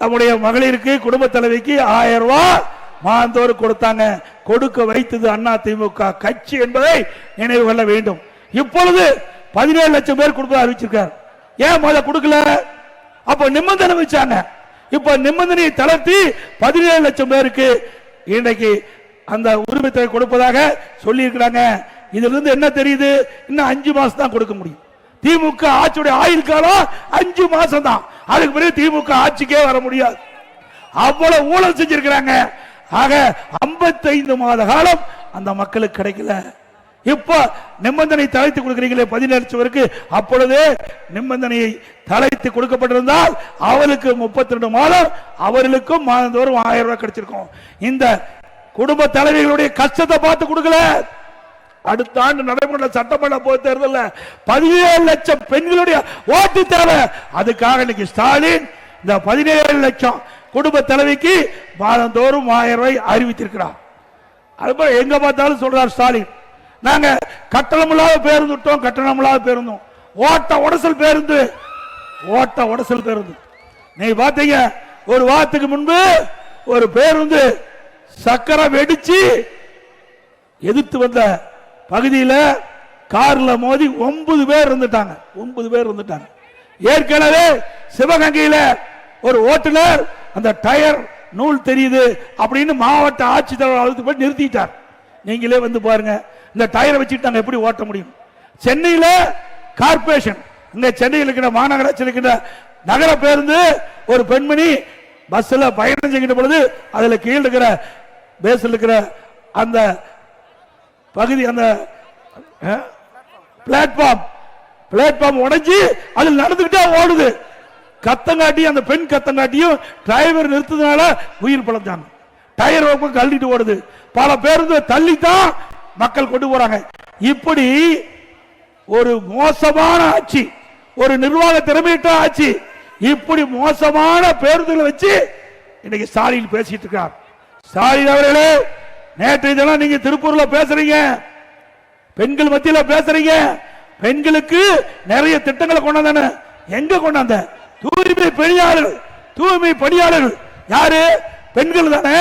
நம்முடைய மகளிருக்கு குடும்ப தலைவிக்கு 1000 ரூபாய் மாதந்தோறும் கொடுத்தாங்க. கொடுக்க வைத்தது அதிமுக கட்சி என்பதை நினைவு கொள்ள வேண்டும். இப்பொழுது 17 லட்சம் பேர் கொடுப்பதை அறிவிச்சிருக்கார். ஏன் முதல்ல கொடுக்கல? அப்ப நிபந்தனை வச்சாங்க. இப்ப நிபந்தனையை தளர்த்தி 17 லட்சம் பேருக்கு இன்றைக்கு அந்த உரிமை தொகை கொடுப்பதாக சொல்லி இருக்கிறாங்க. இதுல இருந்து என்ன தெரியுது? இன்னும் 5 மாசம் தான் கொடுக்க முடியும். திமுக ஆட்சியுடைய ஆயுள் காலம் 5 மாசம் தான். அதுக்கு பிறகு திமுக ஆட்சிக்கே வர முடியாது. அவ்வளவு ஊழல் செஞ்சிருக்கிறாங்க. ஆக 55 மாத காலம் அந்த மக்களுக்கு கிடைக்கல. இப்ப நிபந்தனை தளர்த்தி கொடுக்கிறீங்களே 17 லட்சம் பேருக்கு, அப்பொழுதே நிபந்தனையை தளர்த்தி கொடுக்கப்பட்டிருந்தால் அவருக்கு 32 மாதம், அவர்களுக்கும் மாதந்தோறும் 1000 ரூபாய் கிடைச்சிருக்கும். இந்த குடும்ப தலைவிகளுடைய கஷ்டத்தை பார்த்து கொடுக்கல. அடுத்த ஆண்டு நடைமுறை சட்டமன்ற பொது தேர்தலில் 17 லட்சம் பெண்களுடைய ஓட்டு தேவை. அதுக்காக இன்னைக்கு ஸ்டாலின் இந்த 17 லட்சம் குடும்ப தலைவிக்கு மாதந்தோறும் 1000 ரூபாய் அறிவித்திருக்கிறார். அதுபோல எங்க பார்த்தாலும் சொல்றார் ஸ்டாலின், நாங்க கட்டணமில்லாத பேருந்து விட்டோம், கட்டணமில்லாத பேருந்தோம், ஓட்ட உடசல் பேருந்து, ஓட்ட உடசல் பேருந்து. நீங்க பாத்தீங்க, ஒரு வாரத்துக்கு முன்பு ஒரு பேருந்து சக்கரை வெடிச்சு எதிர்த்து வந்த பகுதியில் கார்ல மோதி 9 பேர் இருந்துட்டாங்க. 9 பேர் இருந்துட்டாங்க. ஏற்கனவே சிவகங்கையில ஒரு ஓட்டுநர் அந்த டயர் நூல் தெரியுது அப்படின்னு மாவட்ட ஆட்சித்தலைவர் அழைத்து போய் நிறுத்திட்டார். நீங்களே வந்து பாருங்க, இந்த டயரை வச்சுட்டு எப்படி ஓட்ட முடியும்? சென்னையில கார்பரேஷன், இங்க சென்னையில் இருக்கிற மாநகராட்சி இருக்கிற நகர பேருந்து ஒரு பெண்மணி பஸ்ல பயணம் செய்கின்ற பொழுது அதுல கீழ் இருக்கிற பேஸ்ல இருக்கிற அந்த பகுதி, அந்த பிளாட்ஃபார்ம் உடைஞ்சு அதில் நடந்துகிட்டே ஓடுது. கத்தங்காட்டி அந்த பெண் கத்தங்காட்டியும் டிரைவர் நிறுத்ததுனால உயிர் பழந்தாங்க. டயர் கழட்டிட்டு ஓடுது. பல பேருந்து தள்ளித்தான் மக்கள் கொண்டு போறாங்க. இப்படி ஒரு மோசமான ஆட்சி, ஒரு நிர்வாக திறமையற்ற ஆட்சி, இப்படி மோசமான பேருந்துகளை வச்சு இன்னைக்கு ஸ்டாலின் பேசிட்டு இருக்கார். ஸ்டாலின் அவர்களே, நேற்றைய தினம் நீங்க திருப்பூர்ல பேசுறீங்க, பெண்கள் மத்தியில பேசுறீங்க, பெண்களுக்கு நிறைய திட்டங்களை கொண்டாந்தானே. எங்க கொண்டாந்த? தூய்மை பணியாளர்கள், தூய்மை பணியாளர்கள் யாரு? பெண்கள் தானே.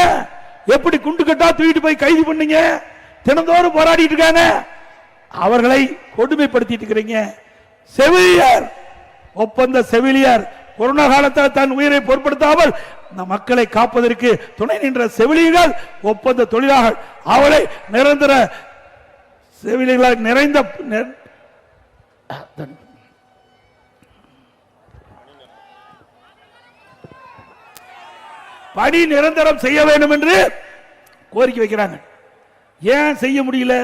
எப்படி குண்டு கட்டா தூக்கிட்டு போய் கைது பண்ணீங்க? தினந்தோறும் போராடிட்டு இருக்காங்க. அவர்களை கொடுமைப்படுத்திட்டு இருக்கிறீங்க. செவிலியர், ஒப்பந்த செவிலியர், கொரோனா காலத்தில் தன் உயிரை பொருட்படுத்தாமல் இந்த மக்களை காப்பதற்கு துணை நின்ற செவிலியர்கள், ஒப்பந்த தொழிலாளர்கள், அவளை நிரந்தர செவிலியர்களாக நிறைந்த பணி நிரந்தரம் செய்ய வேண்டும் என்று கோரிக்கை வைக்கிறாங்க. ஏன் செய்ய முடியல?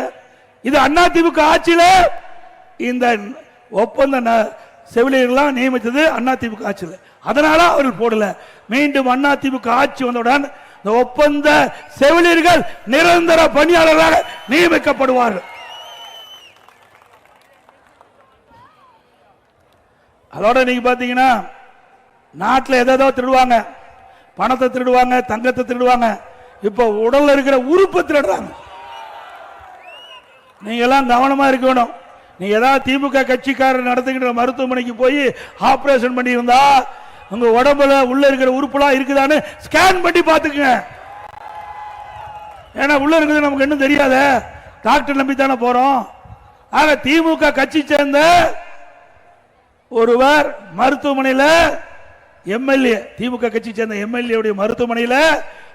இது அதிமுக ஆட்சியில் இந்த ஒப்பந்த செவிலியர்கள் நியமித்தது அதிமுக ஆட்சியில், அதனால அவர்கள் போடல. மீண்டும் அதிமுக ஆட்சி வந்தவுடன் இந்த ஒப்பந்த செவிலியர்கள் நிரந்தர பணியாளர்களாக நியமிக்கப்படுவார்கள். அதோட நீங்க பாத்தீங்கன்னா நாட்டில் எதோ திருடுவாங்க, பணத்தை திருடுவாங்க, தங்கத்தை திருடுவாங்க, இப்ப உடல்ல இருக்கிற உறுப்பை திருடுறாங்க. நீங்க எல்லாம் கவனமா இருக்க வேணும். நீ ஏதாவது திமுக கட்சிக்காரர் நடத்துகின்ற மருத்துவமனைக்கு போய் ஆபரேஷன் பண்ணி இருந்தா உங்க உடம்புல உள்ள இருக்கிற உறுப்புலாம் இருக்குதான்னு ஸ்கேன் பண்ணி பாத்துக்குங்க. ஏன்னா உள்ள இருக்குது நமக்கு இன்னும் தெரியாத, டாக்டர் நம்பி தானே போறோம். ஆக திமுக கட்சி சேர்ந்த ஒருவர் மருத்துவமனையில் எம்எல்ஏ, திமுக கட்சி சேர்ந்த எம்எல்ஏ மருத்துவமனையில்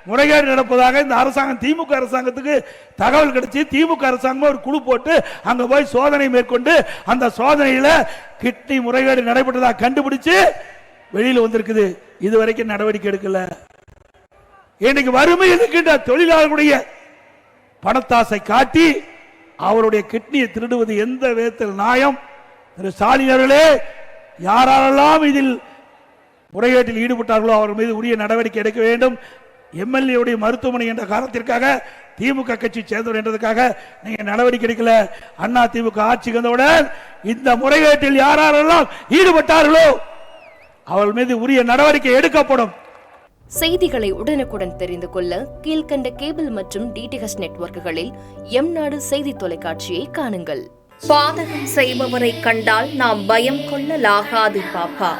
முறைகேடு நடப்பதாக இந்த அரசாங்கம், திமுக அரசாங்கத்துக்கு தகவல் கிடைச்சி திமுக அரசாங்கம் ஒரு குழு போட்டு அங்க போய் சோதனை மேற்கொண்டு அந்த சோதனையில் கிட்னி முறைகேடு நடைபெற்றதாக கண்டுபிடிச்சு வெளியில் வந்திருக்குது. இதுவரைக்கும் நடவடிக்கை எடுக்கல. இன்னைக்கு வறுமையில் இருக்கின்ற தொழிலாளர்களுடைய பணத்தாசை காட்டி அவருடைய கிட்னியை திருடுவது எந்த விதத்தில் நியாயம்? திரு ஸ்டாலின் அவர்களே, யாரெல்லாம் இதில் முறைகேட்டில் ஈடுபட்டார்களோ அவர் மீது உரிய நடவடிக்கை எடுக்க வேண்டும். எம்எல்ஏ மருத்துவமனை என்ற காரணத்திற்காக திமுக கட்சி சேர்ந்தவர் என்றதுக்காக நீங்க நடவடிக்கை எடுக்கல. அண்ணா திமுக ஆட்சி வந்தவுடன் இந்த முறைகேட்டில் யாரெல்லாம் ஈடுபட்டார்களோ அவர்கள் மீது உரிய நடவடிக்கை எடுக்கப்படும். செய்திகளை உடனுக்குடன் தெரிந்து கொள்ள கீழ்கண்ட கேபிள் மற்றும் டிடிஎச் நெட்வொர்க்குகளில் எம் நாடு செய்தி தொலைக்காட்சியை காணுங்கள். பாதகம் செய்பவரை கண்டால் நாம் பயம் கொள்ளலாகாது பாப்பா,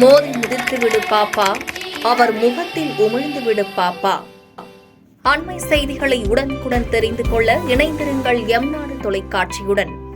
மோதி மிதித்து விடு பாப்பா, அவர் முகத்தில் உமிழ்ந்துவிடு பாப்பா. அண்மை செய்திகளை உடனுக்குடன் தெரிந்து கொள்ள இணைந்திருங்கள் எம் நாடு தொலைக்காட்சியுடன்.